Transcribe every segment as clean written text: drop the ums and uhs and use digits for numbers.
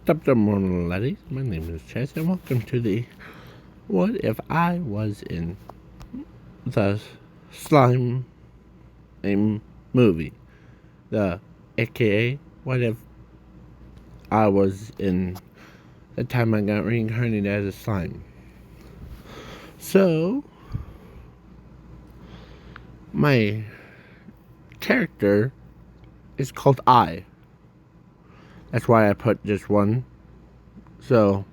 What's up, morning, ladies? My name is Chess, and welcome to the What If I Was in the Slime movie? The AKA What If I Was in the time I got reincarnated as a slime? So, my character is called I. That's why I put just one. So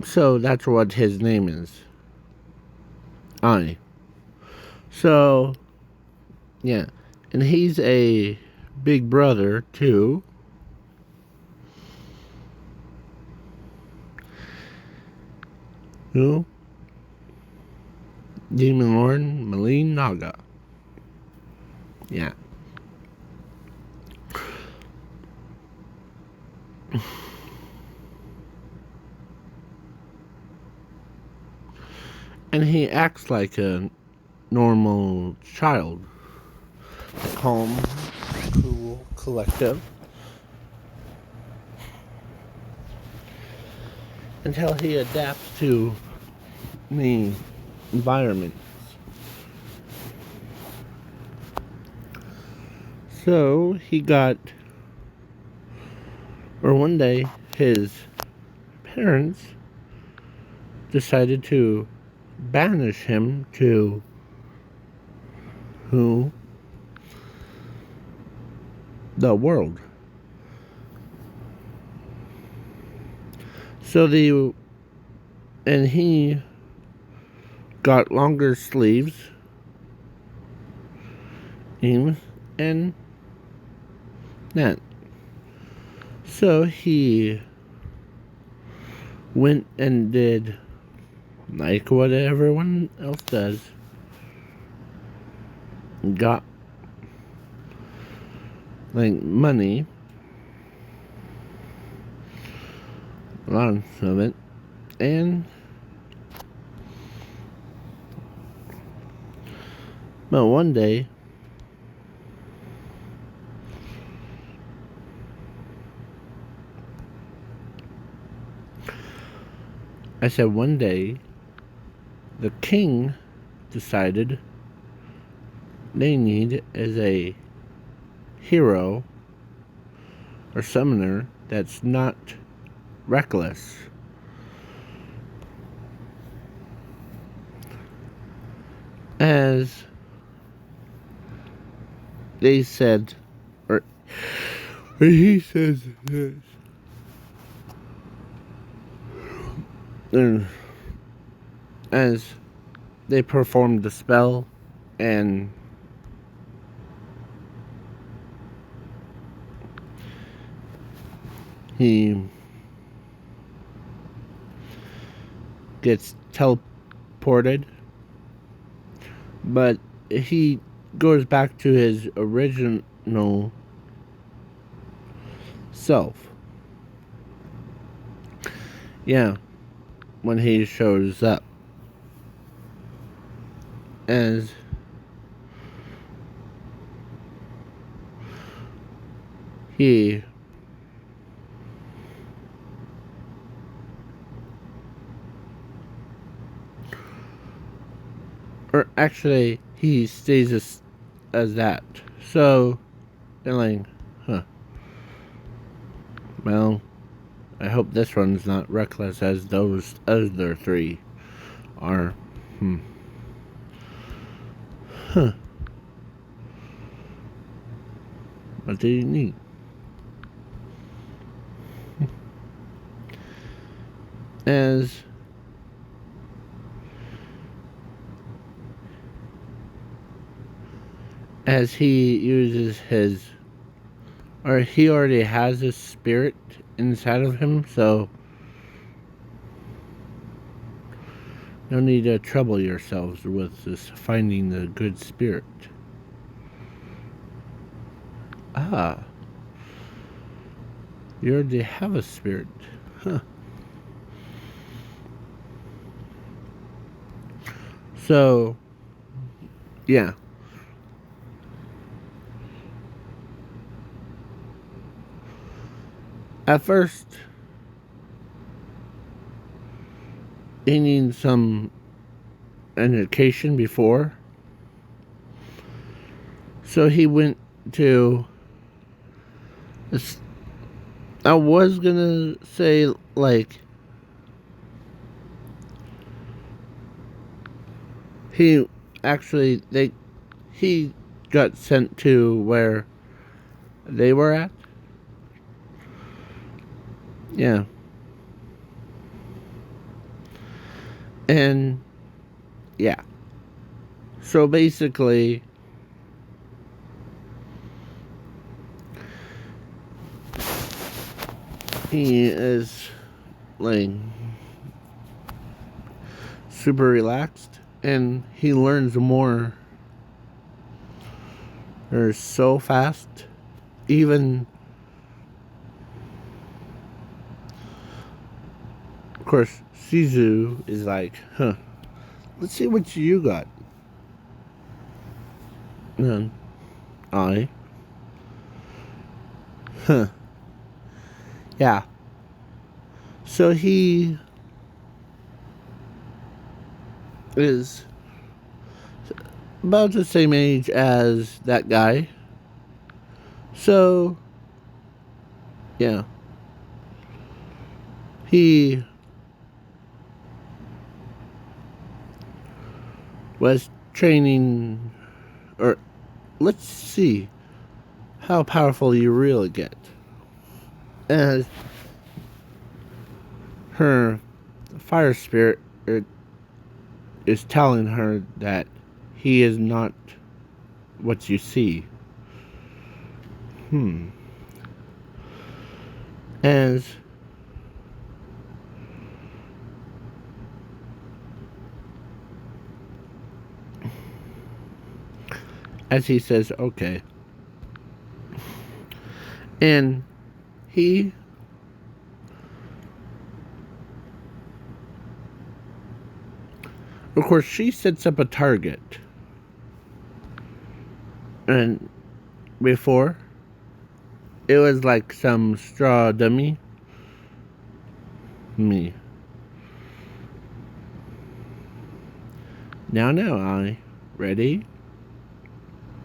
that's what his name is. I. So, yeah. And he's a big brother, too. Who? Demon Lord Malin Naga. Yeah. And he acts like a normal child. Calm, cool, collective. Until he adapts to the environment. So one day, his parents decided to banish him to the world. And he got longer sleeves, and that. So he went and did like what everyone else does. Got like money, lots of it, but one day one day the king decided they need as a hero or summoner that's not reckless. As they said, or he says this. As they performed the spell, and he gets teleported, but he goes back to his original self. Yeah, when he shows up. As he or actually he stays as that. So they're like, well, I hope this one's not reckless as those other three are. What do you need? As he uses his, or he already has his spirit inside of him, so no need to trouble yourselves with this finding the good spirit. You already have a spirit. So, yeah. At first, he needs some education before. So he went to. I was gonna say, like, he actually, he got sent to where they were at. Yeah. And, yeah. So basically, he is, like, super relaxed, and he learns more or so fast. Even, of course, Shizu is like, let's see what you got. And I, yeah. So he is about the same age as that guy. So, yeah. He was training, or let's see how powerful you really get. As her fire spirit is telling her that he is not what you see. As he says, okay. And he of course, she sets up a target. And before, it was like some straw dummy. Me. Now, I ready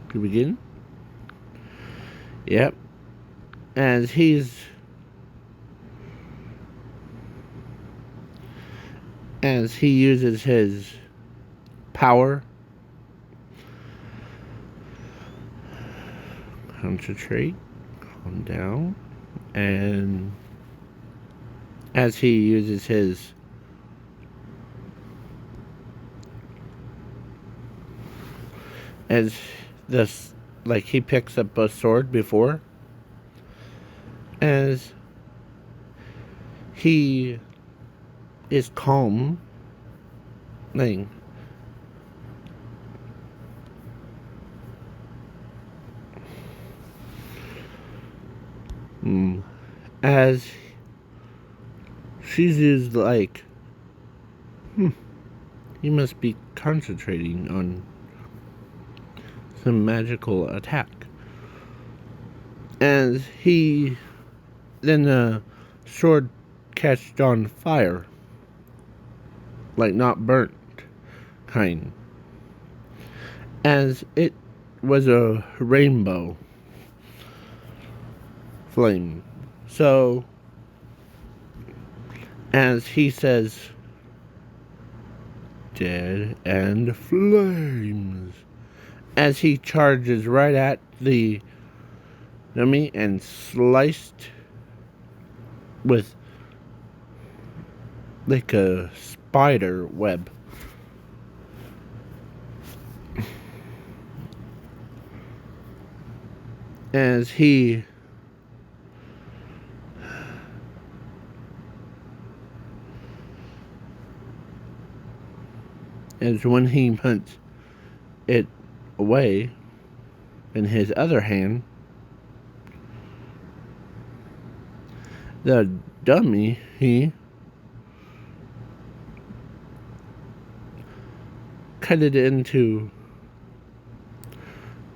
to begin? Yep. As he uses his power, concentrate, calm down, and as he uses his like he picks up a sword before, as he is calm, like, as she's like, he must be concentrating on some magical attack. As then the sword catched on fire, like not burnt kind, as it was a rainbow flame. So as he says, dead and flames, as he charges right at the enemy and sliced with like a spider web. As when he puts it away in his other hand, the dummy, he cut it into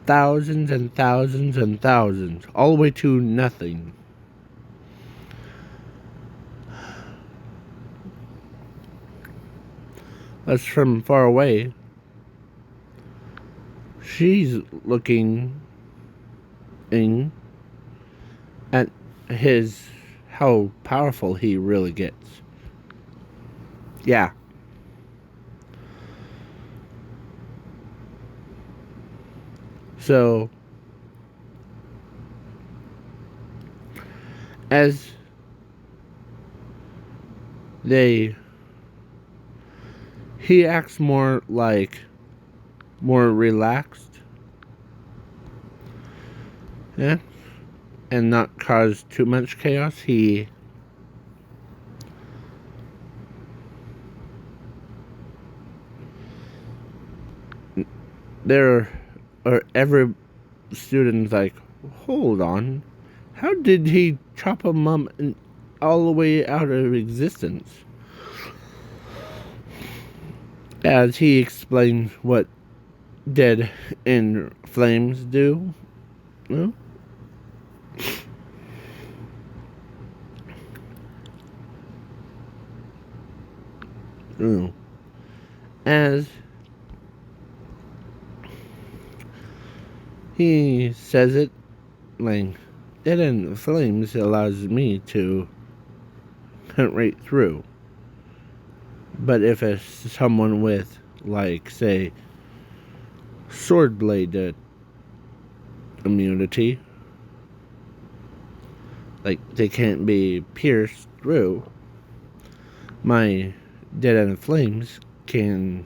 thousands and thousands and thousands, all the way to nothing. That's from far away. She's looking in at how powerful he really gets. Yeah. So, as he acts more relaxed, yeah, and not cause too much chaos. There are every student's like, hold on, how did he chop him up all the way out of existence? As he explains what dead in flames do. Well, as he says it, like, dead in flames allows me to cut right through. But if it's someone with, like, say, sword blade immunity, like, they can't be pierced through, my dead end flames can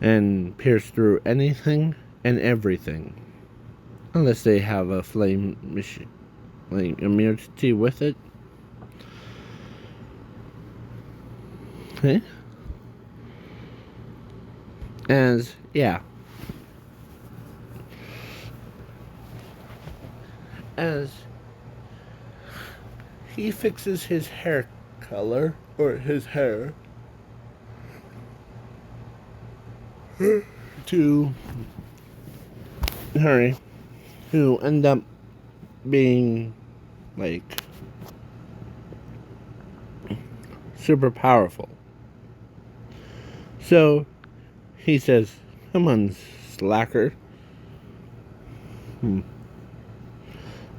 and pierce through anything and everything, unless they have a flame machine, like, immunity with it. Okay. As he fixes his hair color, or his hair, to Harry, who end up being, like, super powerful. So he says, come on, slacker.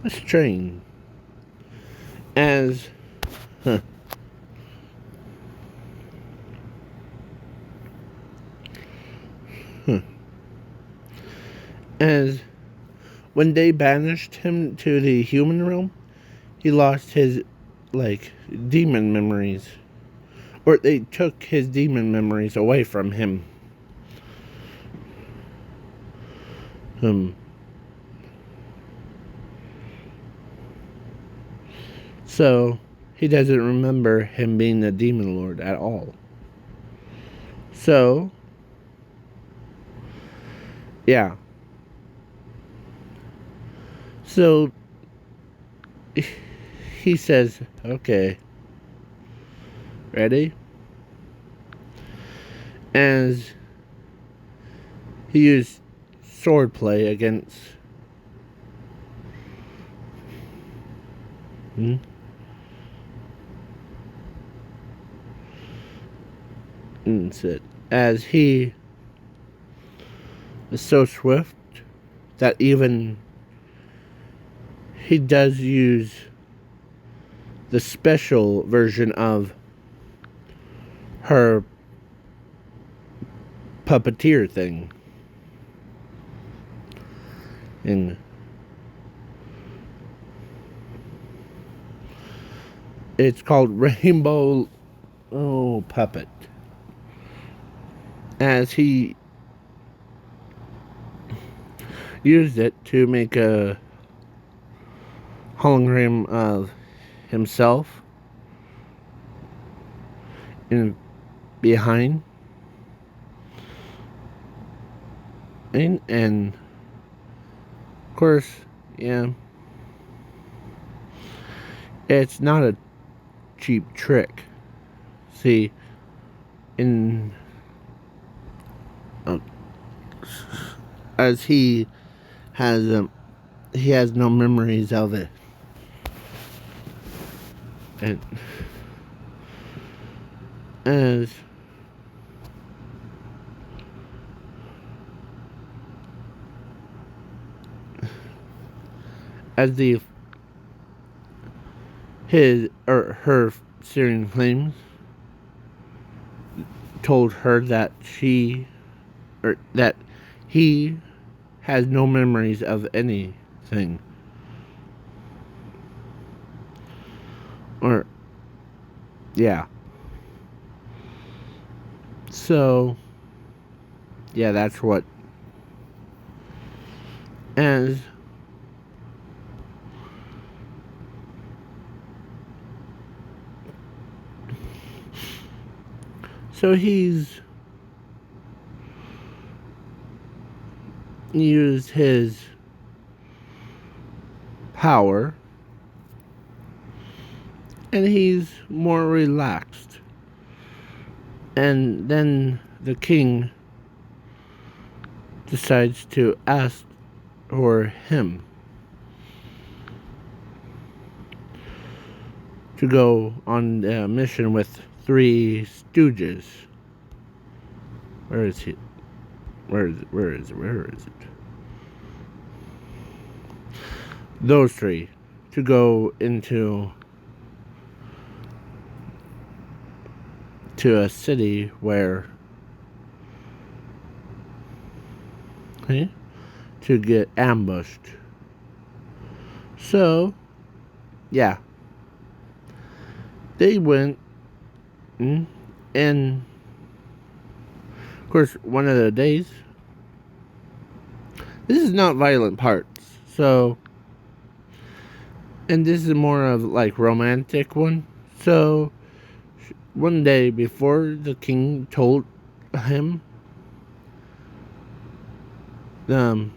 Let's train. As as when they banished him to the human realm, he lost his, like, demon memories. Or they took his demon memories away from him. So he doesn't remember him being the demon lord at all. So, yeah. So he says, okay, ready? As he used swordplay against as he is so swift that even he does use the special version of her puppeteer thing. And it's called Rainbow Puppet. As he used it to make a hologram of himself in behind, and of course, yeah, it's not a cheap trick. See, in as he has no memories of it, and as as the his or her Syrian claims told her that that he has no memories of anything. Or yeah. So yeah, that's what. As so he's used his power and he's more relaxed. And then the king decides to ask for him to go on a mission with 3 stooges. Where is he? Where is it? Where is it? Where is it? Those 3 to go to a city where to get ambushed. So yeah, they went, and of course one of the days, this is not violent parts, so, and this is more of like romantic one. So one day before the king told him, I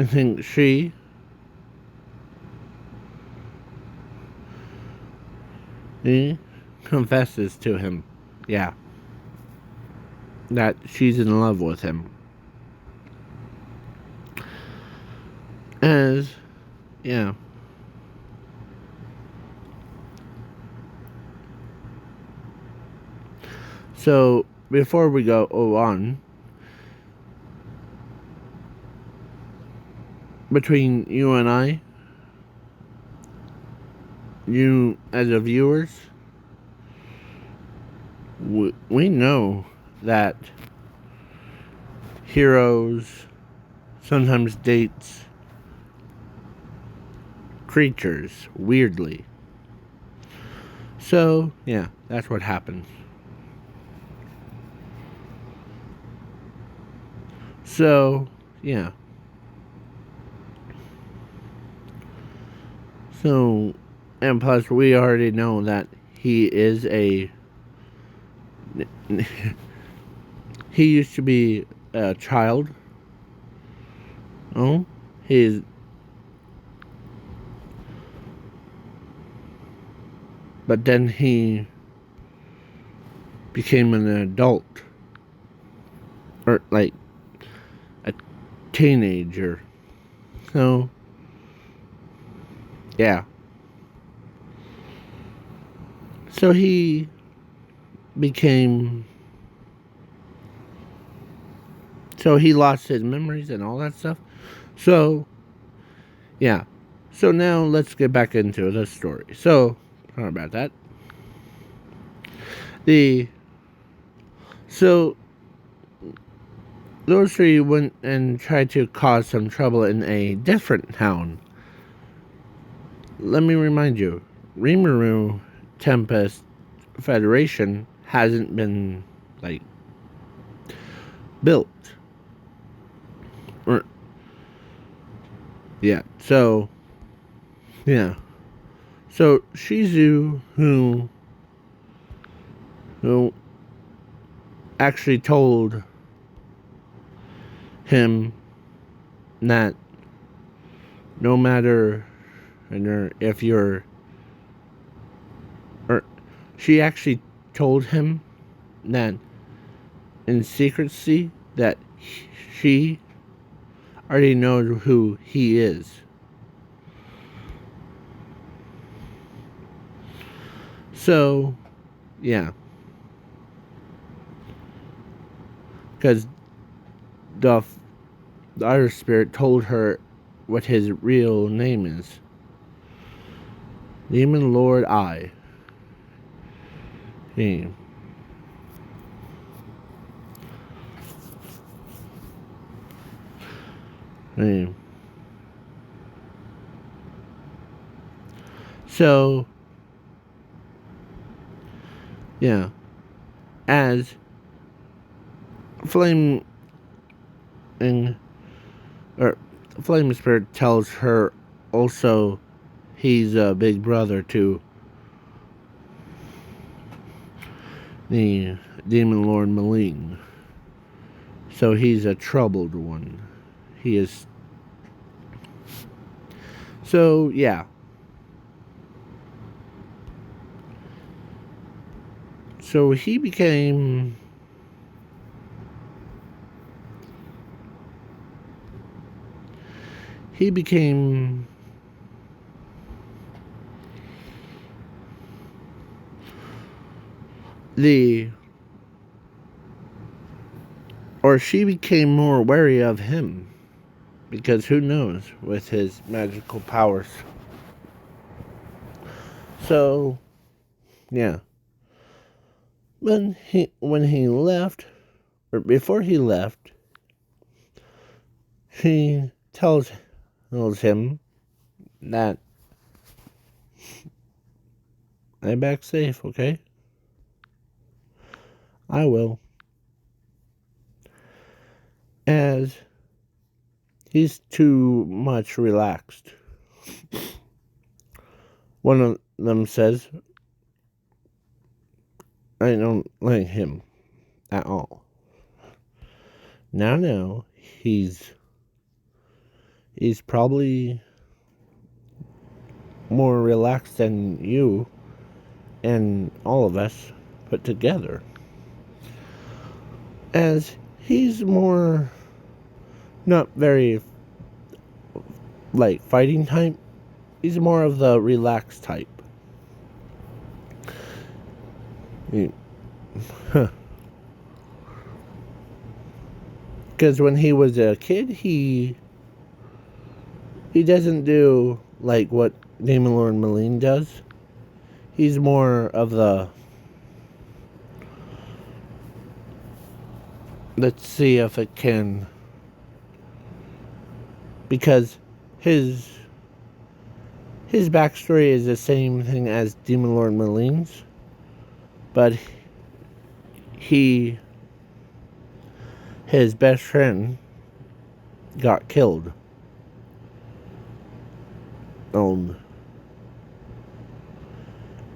think she confesses to him, yeah, that she's in love with him. As, yeah. So before we go on, between you and I, you as a viewers, we know that heroes sometimes dates creatures weirdly. So yeah, that's what happens. So yeah. So, and plus we already know that he is a he used to be a child. Oh, he's but then he became an adult, or like a teenager. So yeah. So he became, so he lost his memories and all that stuff. So yeah. So now let's get back into the story. So sorry about that. So those 3 went and tried to cause some trouble in a different town. Let me remind you, Rimuru Tempest Federation hasn't been like built. Or yeah, so yeah. So Shizu, who actually told him that no matter if you're, or she actually told him that in secrecy that she already knows who he is. So yeah, because the other spirit told her what his real name is. Demon Lord I. He. He. So, yeah, as Flame or Flame Spirit tells her also he's a big brother to the Demon Lord Malign. So he's a troubled one. He is. So, yeah. So he became she became more wary of him, because who knows with his magical powers. So, yeah. When he left, or before he left, she tells him that I'm back safe, okay? I will. As he's too much relaxed. One of them says, I don't like him at all. Now, he's probably more relaxed than you and all of us put together. As he's more not very like fighting type, he's more of the relaxed type. Because when he was a kid, he doesn't do like what Demon Lord Malign does. He's more of the let's see if it can, because his backstory is the same thing as Demon Lord Malign's, but his best friend got killed.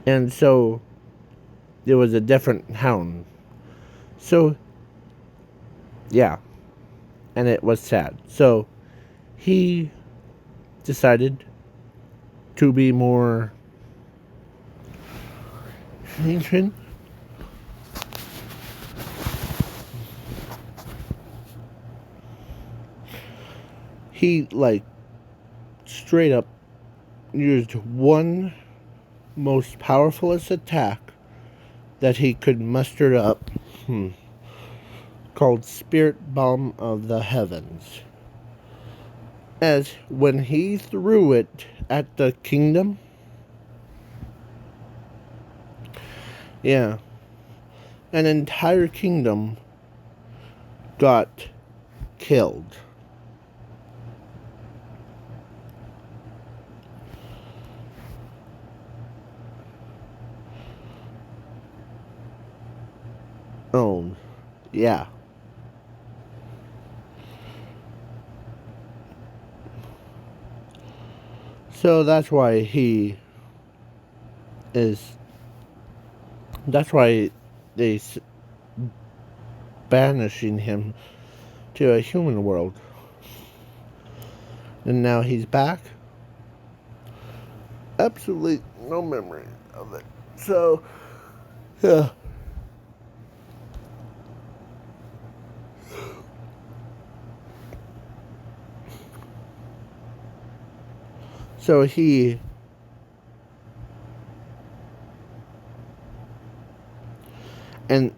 And so there was a different hound. So yeah, and it was sad. So he decided to be more ancient. He like straight up used one most powerfulest attack that he could muster up, called Spirit Bomb of the Heavens. As when he threw it at the kingdom, yeah, an entire kingdom got killed. Oh, yeah. So that's why they banishing him to a human world. And now he's back. Absolutely no memory of it. So, yeah. So he and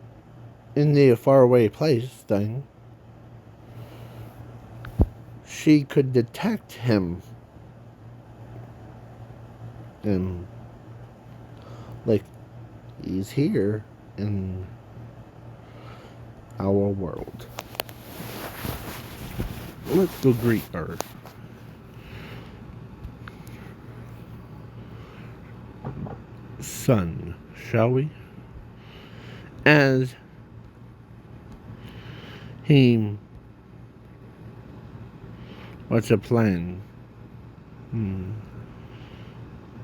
in the faraway place thing, she could detect him. And, like, he's here in our world. Let's go greet her. Son, shall we? As he... What's the plan? I'm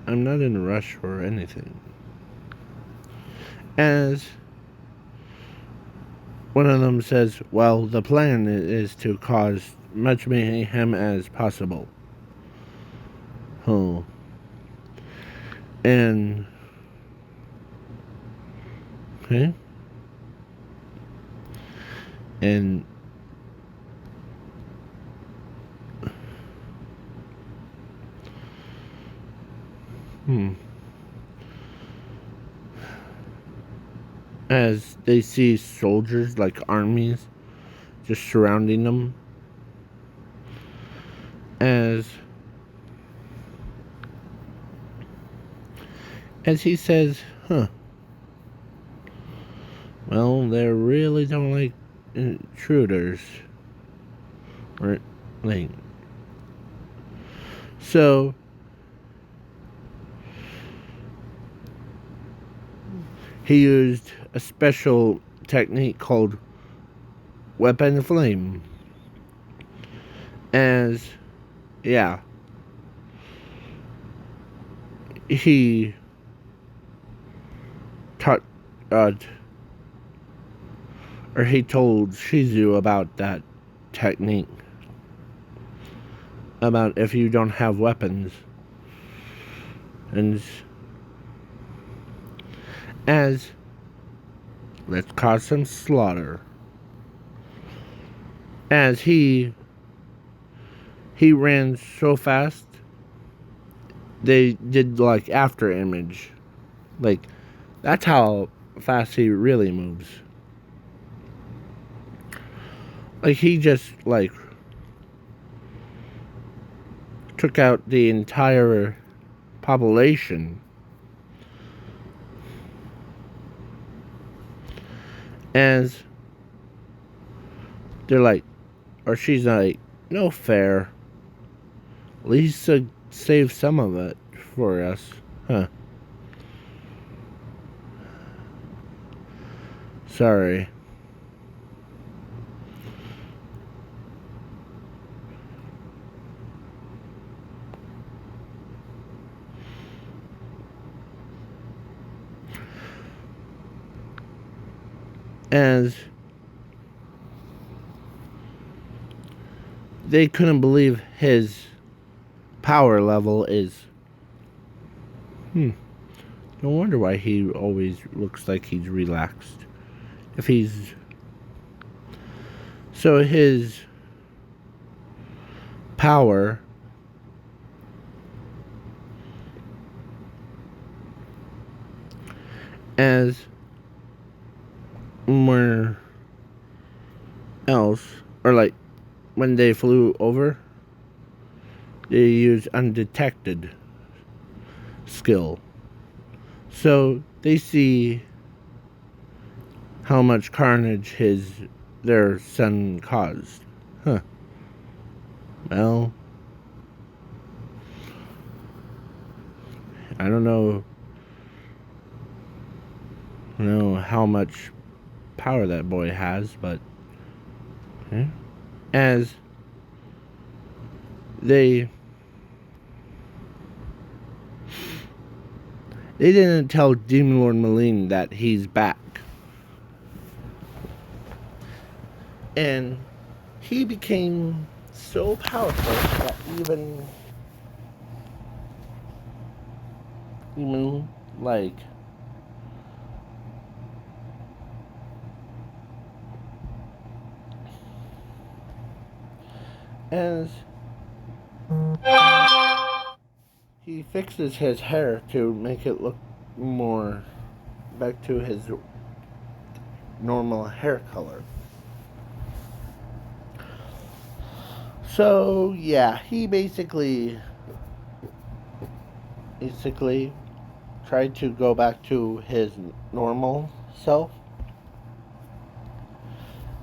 not in a rush for anything. As one of them says, well, the plan is to cause much mayhem as possible. Oh. And... Okay. And... As they see soldiers, like armies, just surrounding them. As he says, well, they really don't like intruders. Or, like... So... he used a special technique called Weapon Flame. As, yeah, he taught, or he told Shizu about that technique. About if you don't have weapons. And as let's cause some slaughter. As he ran so fast, they did like after image. Like, that's how fast he really moves. Like, he just like took out the entire population. As they're like, or she's like, no fair. At least save some of it for us. Sorry. As they couldn't believe his power level is. No wonder why he always looks like he's relaxed. If he's... So his power as more else, or like when they flew over, they used undetected skill. So they see how much carnage their son caused. Well, I don't know how much power that boy has, but as they didn't tell Demon Lord Malign that he's back. And he became so powerful that even like as he fixes his hair to make it look more back to his normal hair color. So, yeah, he basically tried to go back to his normal self,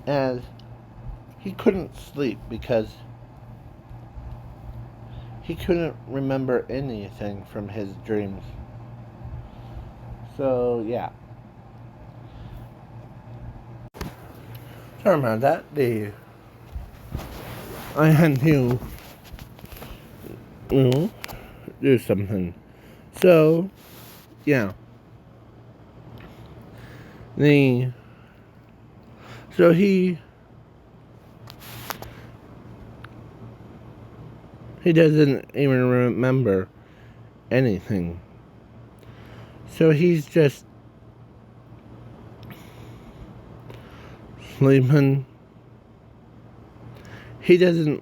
and he couldn't sleep because he couldn't remember anything from his dreams. So, yeah. Sorry about that. I had to, do something. So, yeah. So he doesn't even remember anything. So he's just sleeping. He doesn't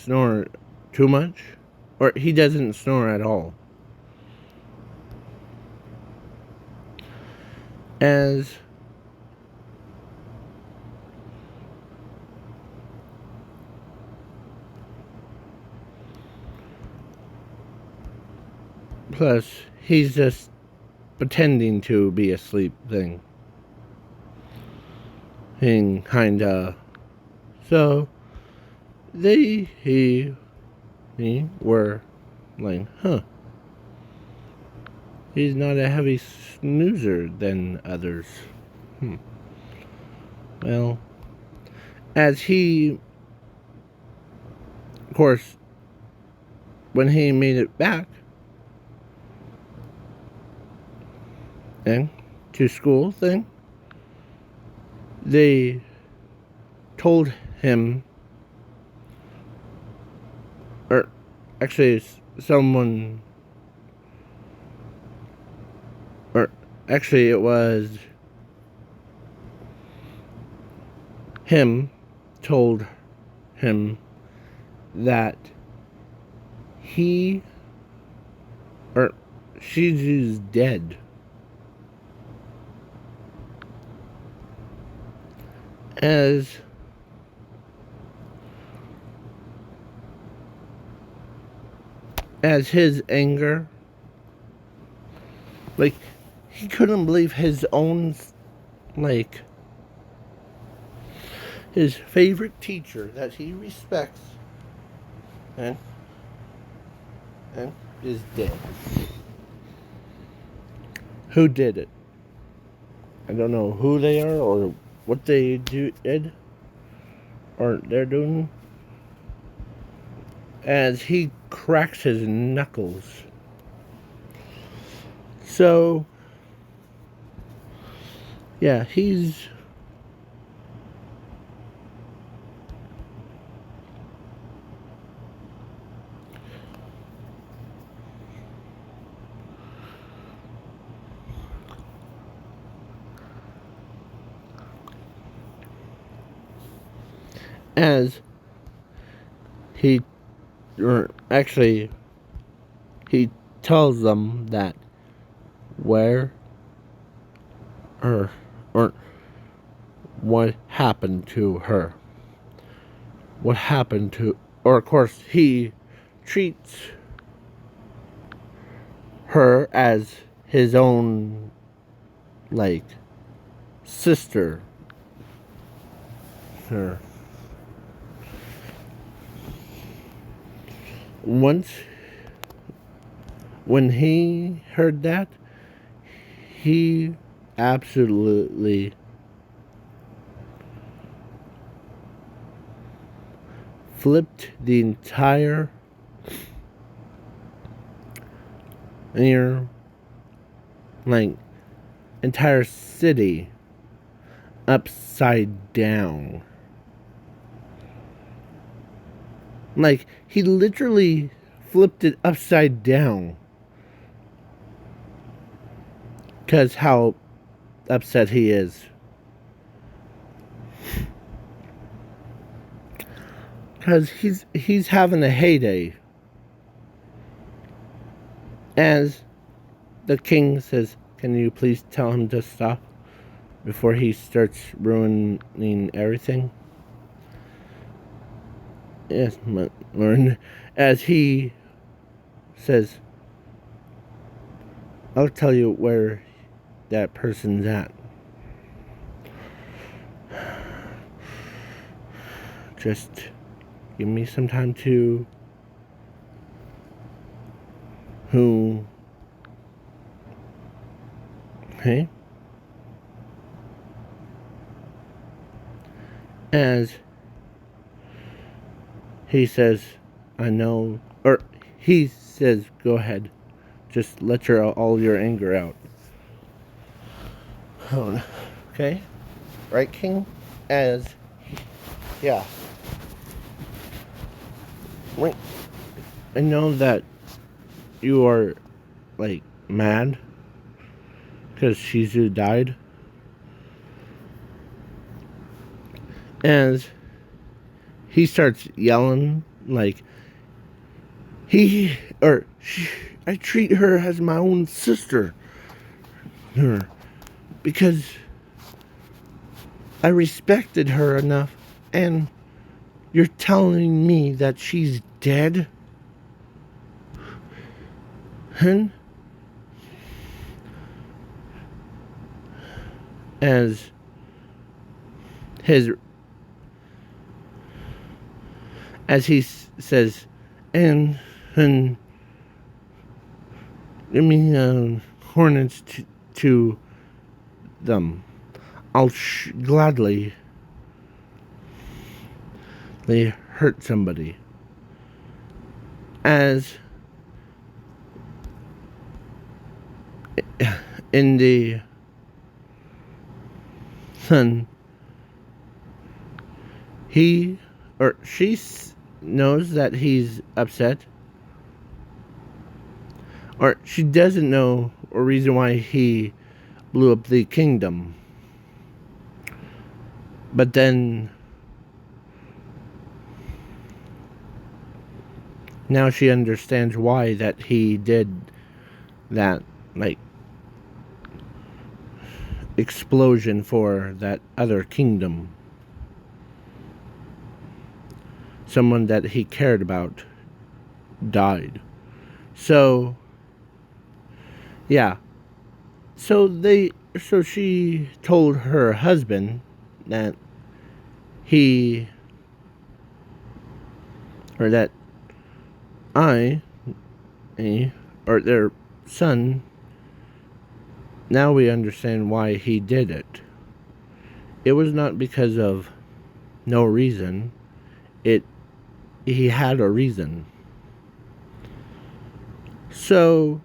snore too much, or he doesn't snore at all. As plus he's just pretending to be asleep thing. Kinda. So he were like, huh. He's not a heavy snoozer than others. Well, as he, of course, when he made it back and to school thing, they told him, or actually someone, or actually it was him told him that he, or she's dead. As his anger, he couldn't believe his own, his favorite teacher that he respects and is dead. Who did it? I don't know who they are or what they did or they're doing. As he cracks his knuckles. So, yeah, he's as he, or actually, he tells them that where or what happened to her. What happened to, or of course, he treats her as his own, sister. Her. Once, when he heard that, he absolutely flipped the entire entire city upside down. He literally flipped it upside down. Because how upset he is. Because he's having a heyday. As the king says, can you please tell him to stop before he starts ruining everything? Yes, my Lord. As he says, I'll tell you where that person's at. Just give me some time to who. Okay? As he says, I know, or he says, go ahead. Just let all your anger out. Oh, okay? Right, King? As, yeah. Right. I know that you are, like, mad because Shizu died. As he starts yelling, like, I treat her as my own sister. Because I respected her enough, and you're telling me that she's dead? Huh? As his as he says, and give me hornets to them. I'll gladly they hurt somebody. As in the sun, he or she knows that he's upset, or she doesn't know a reason why he blew up the kingdom. But then now she understands why that he did that, like, explosion for that other kingdom. Someone that he cared about died. So yeah. So she told her husband that he or that I or their son, now we understand why he did it. It was not because of no reason. He had a reason. So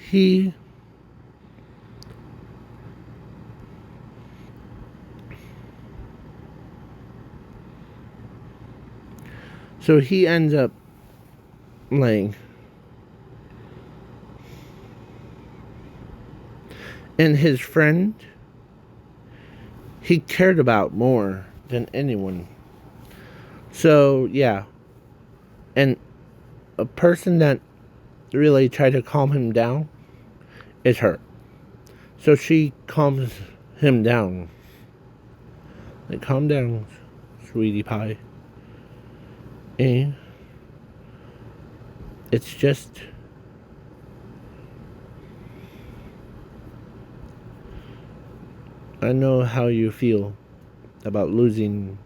he ends up, like, and his friend he cared about more than anyone. So yeah, and a person that really tried to calm him down is her. So she calms him down. Like, calm down, sweetie pie. And it's just I know how you feel about losing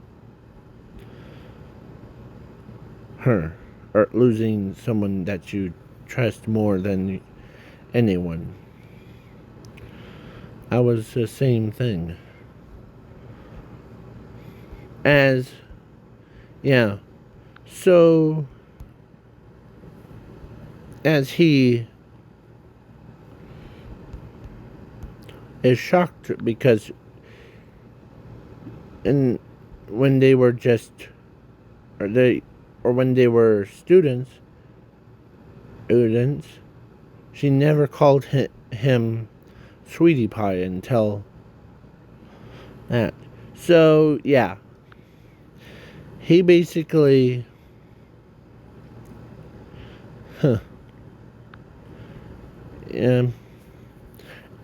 her, or losing someone that you trust more than anyone. I was the same thing. As, yeah. So, as he is shocked because in when they were just or when they were students, she never called him sweetie pie until that. So yeah, he basically, yeah,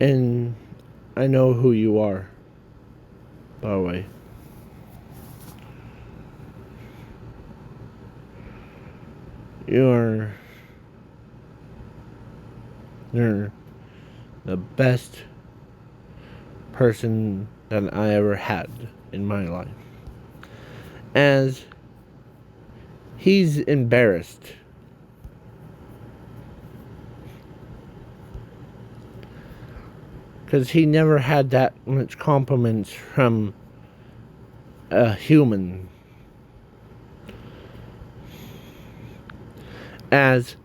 and I know who you are, by the way. You're you're the best person that I ever had in my life. As he's embarrassed. Because he never had that much compliments from a human. As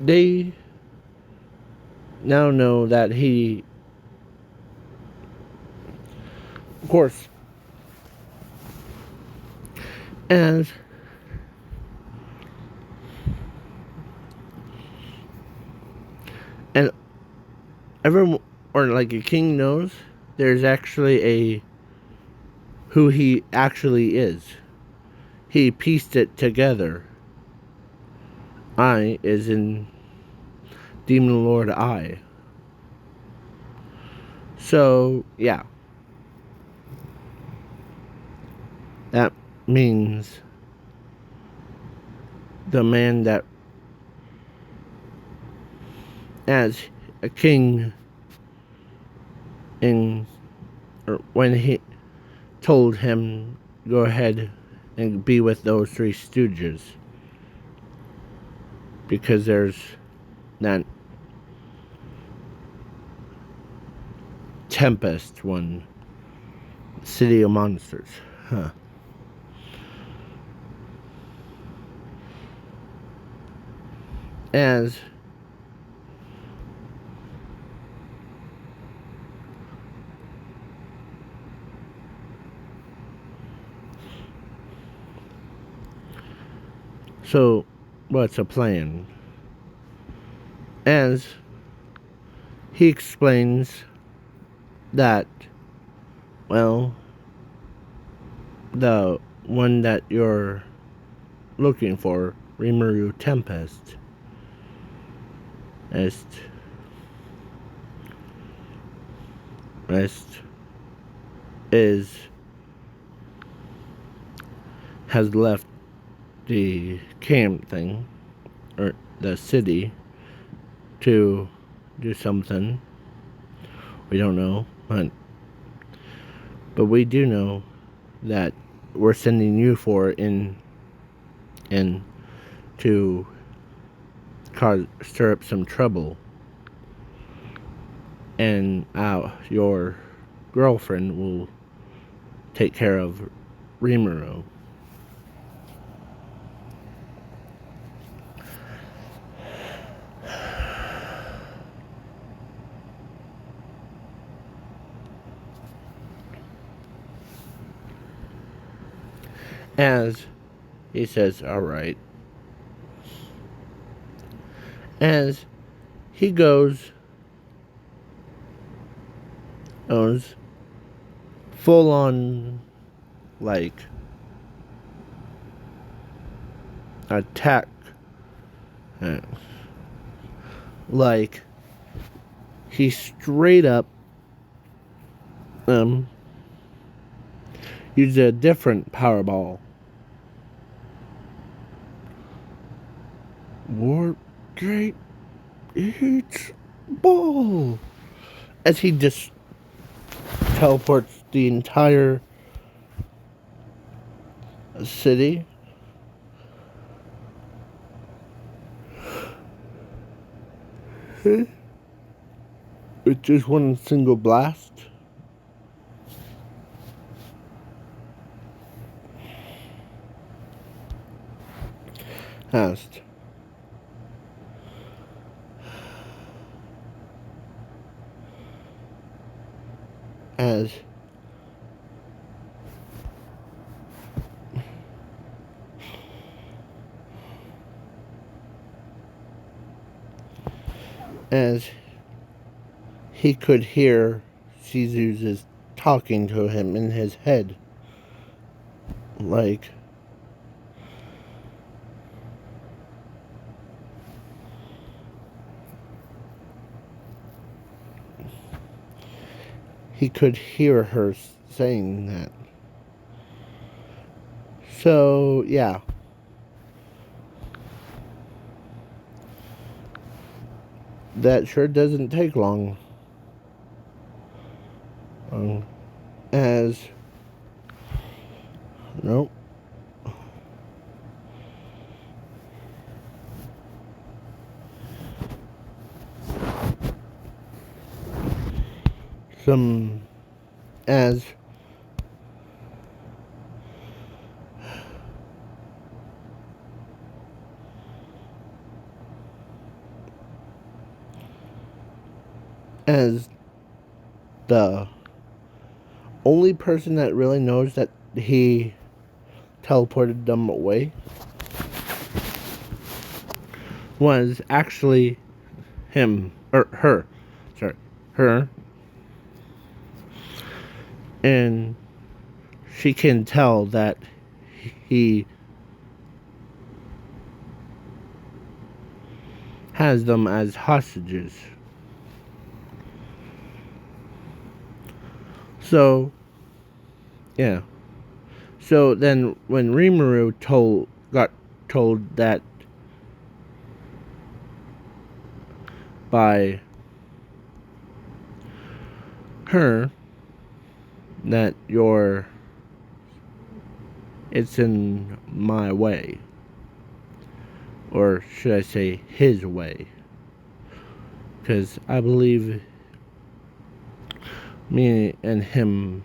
they now know that he, of course, as and everyone, or like a king knows, there's actually a who he actually is. He pieced it together. I is in Demon Lord I. So, yeah. That means the man that, as a king, or when he told him, go ahead and be with those three stooges. Because there's that Tempest one, City of Monsters. Huh. As so, what's a plan? As he explains that, well, the one that you're looking for, Rimuru Tempest, is has left the camp thing, or the city, to do something. We don't know, but we do know that we're sending you for in to stir up some trouble, and your girlfriend will take care of Rimuru. As he says, alright. As he goes full on, like, attack. Like, he straight up used a different Powerball. Warp Gate eats ball. As he just teleports the entire city. With just one single blast. Asked. As he could hear Caesar's talking to him in his head. Like, he could hear her saying that. So, yeah. that sure doesn't take long. As nope. Some as as the only person that really knows that he teleported them away was actually him or her. Sorry, her. And she can tell that he has them as hostages. So, yeah. So then when Rimuru got told that by her that it's in my way, or should I say his way, because I believe me and him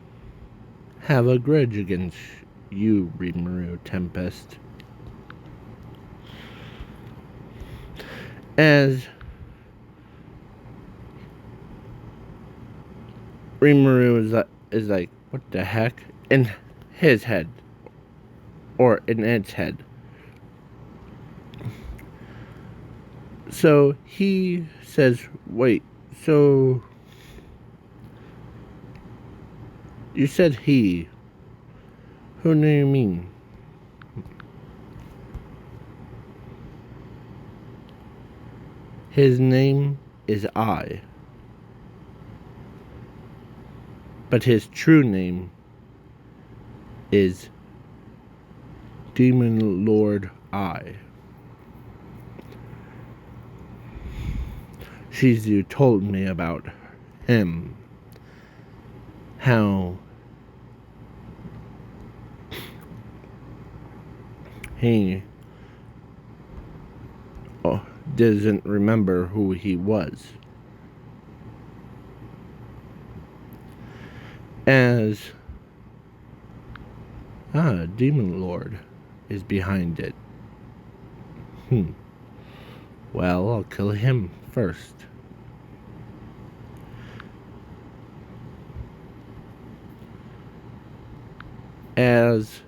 have a grudge against you, Rimuru Tempest. As Rimuru is like, what the heck? In his head. Or in its head. So he says, wait, so you said he. Who do you mean? His name is I. But his true name is Demon Lord I. Shizu told me about him. How he doesn't remember who he was. As Demon Lord is behind it. Well, I'll kill him first. As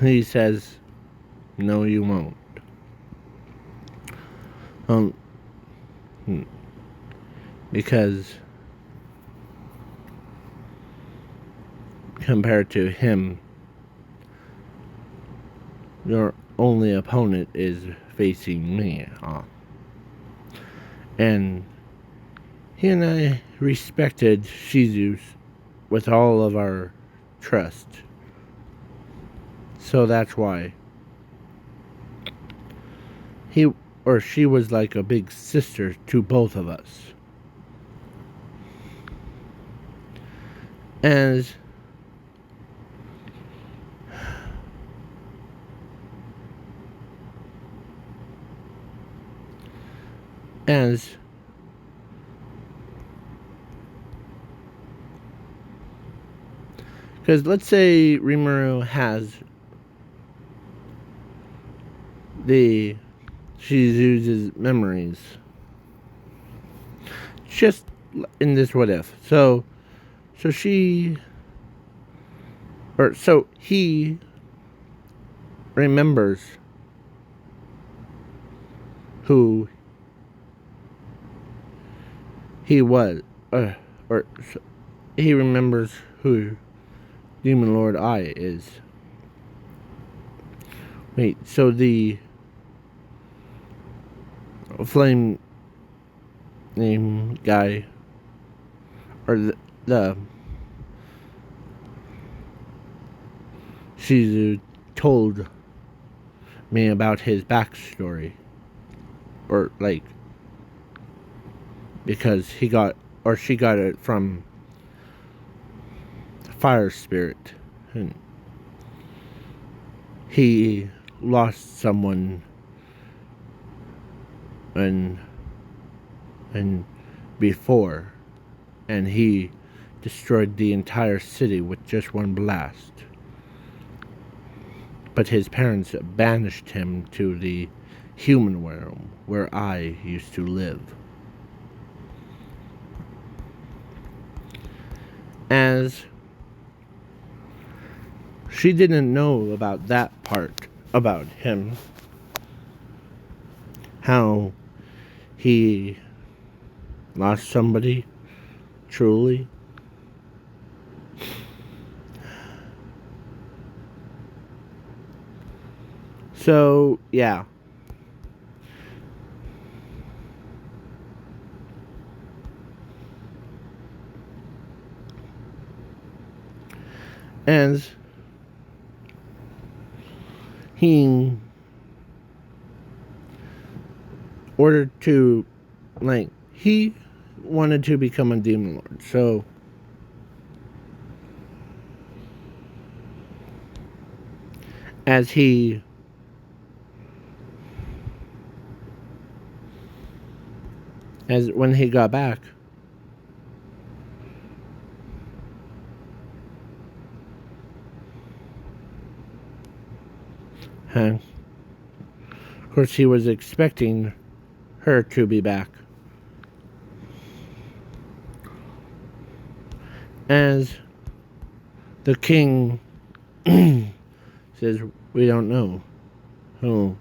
he says, no, you won't. Because compared to him, your only opponent is facing me. And he and I respected Shizu with all of our trust. So that's why he or she was like a big sister to both of us. As because let's say Rimuru has the Shizu's memories. Just in this what if. So he remembers who he was, he remembers who Demon Lord I is. Wait, so the flame name guy, or the Shizu told me about his backstory, or like because she got it from fire spirit. And he lost someone and before, and he destroyed the entire city with just one blast. But his parents banished him to the human realm where I used to live. As she didn't know about that part about him, how he lost somebody truly. So, yeah. As he ordered to, like, he wanted to become a demon lord. So, as when he got back, of course he was expecting her to be back. As the king says, we don't know. Oh,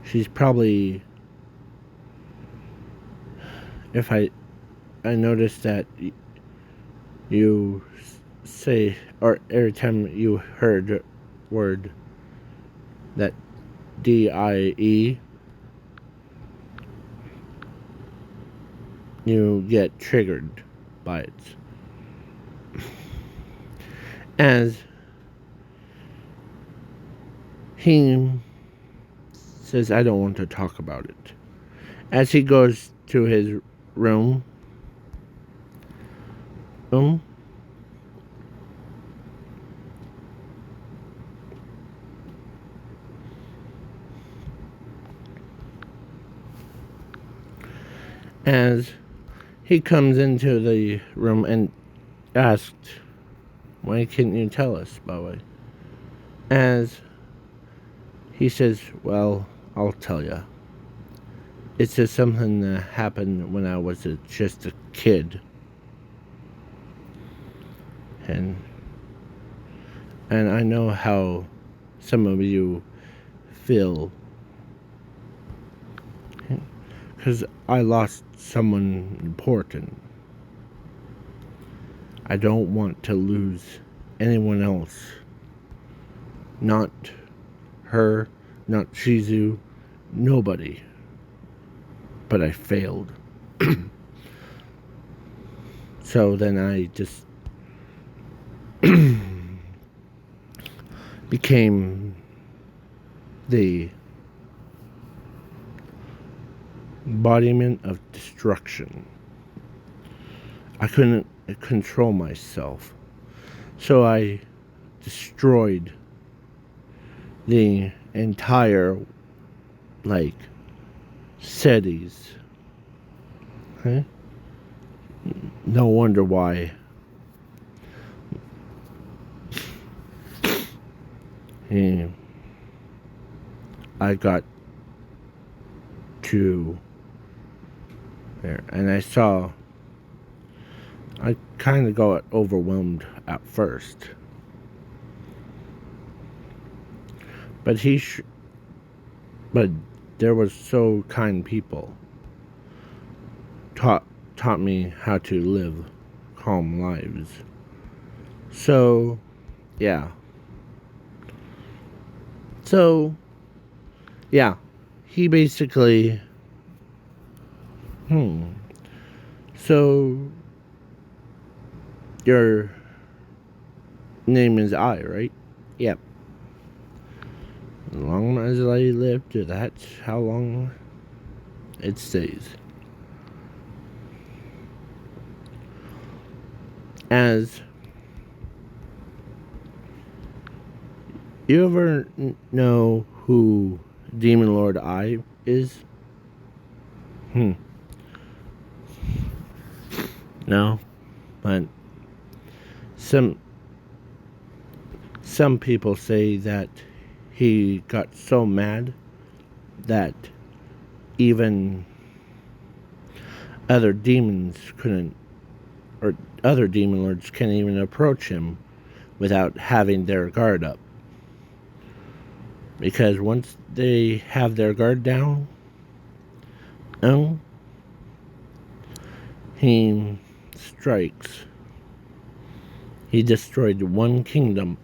she's probably, if I noticed that you say, or every time you heard word that DIE, you get triggered by it. As he says, I don't want to talk about it. As he goes to his room, as he comes into the room and asked, why can't you tell us, Bowie? As he says, well, I'll tell you. It's just something that happened when I was just a kid. And I know how some of you feel. Because I lost someone important. I don't want to lose anyone else. Not her, not Shizu, nobody. But I failed. So then I just became the embodiment of destruction. I couldn't control myself. So I destroyed the entire, like, cities. Huh? No wonder why. And I got to there, and I kind of got overwhelmed at first. But but there was so kind people taught me how to live calm lives. So, yeah. So, yeah. He basically So your name is I, right? Yep. As long as I lived, that's how long. It stays. As you ever know who Demon Lord I is? No, but some people say that he got so mad that even other demons couldn't, or other demon lords can't even approach him without having their guard up. Because once they have their guard down, he strikes. He destroyed one kingdom.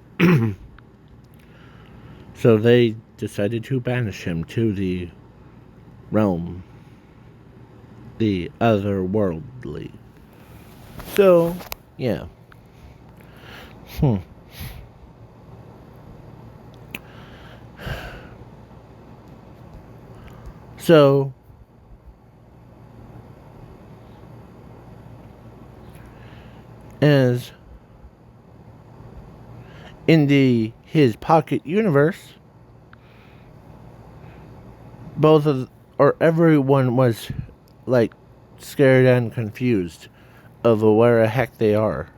So they decided to banish him to the realm, the otherworldly. So, yeah. So, as in his pocket universe, everyone was like scared and confused of where the heck they are.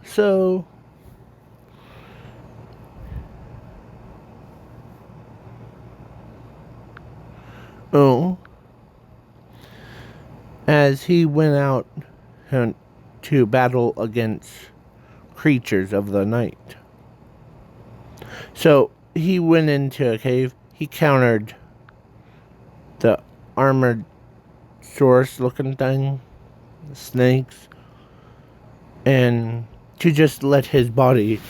So as he went out to battle against creatures of the night. So he went into a cave. He countered the armored source looking thing, snakes, and to just let his body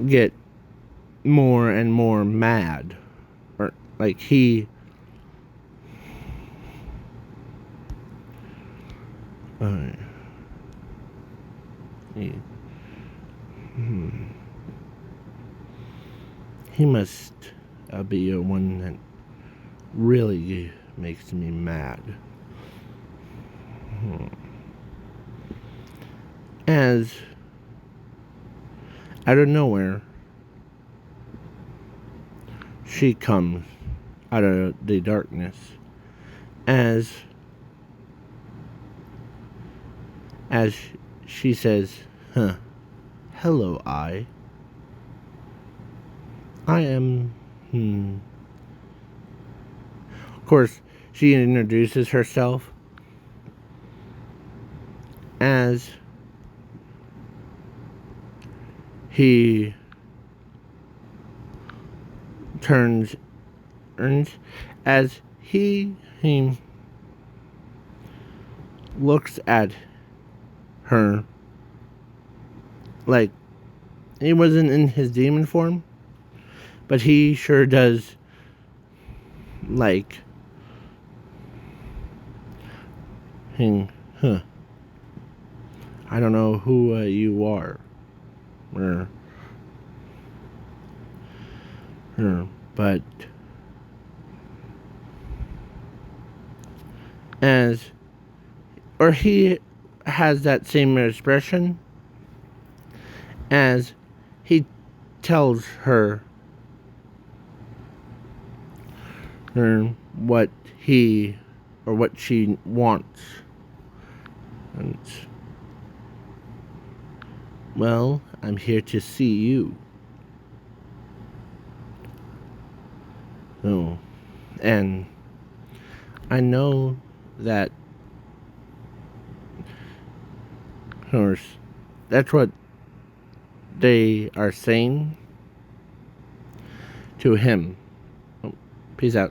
get more and more mad. Or like he must be a one that really makes me mad. As out of nowhere, she comes out of the darkness as she says, hello, I am, Of course, she introduces herself as he turns, as he looks at her like he wasn't in his demon form, but he sure does like I don't know who you are, but he has that same expression as he tells her what he or what she wants. And, well, I'm here to see you. And I know that that's what they are saying to him. Peace out.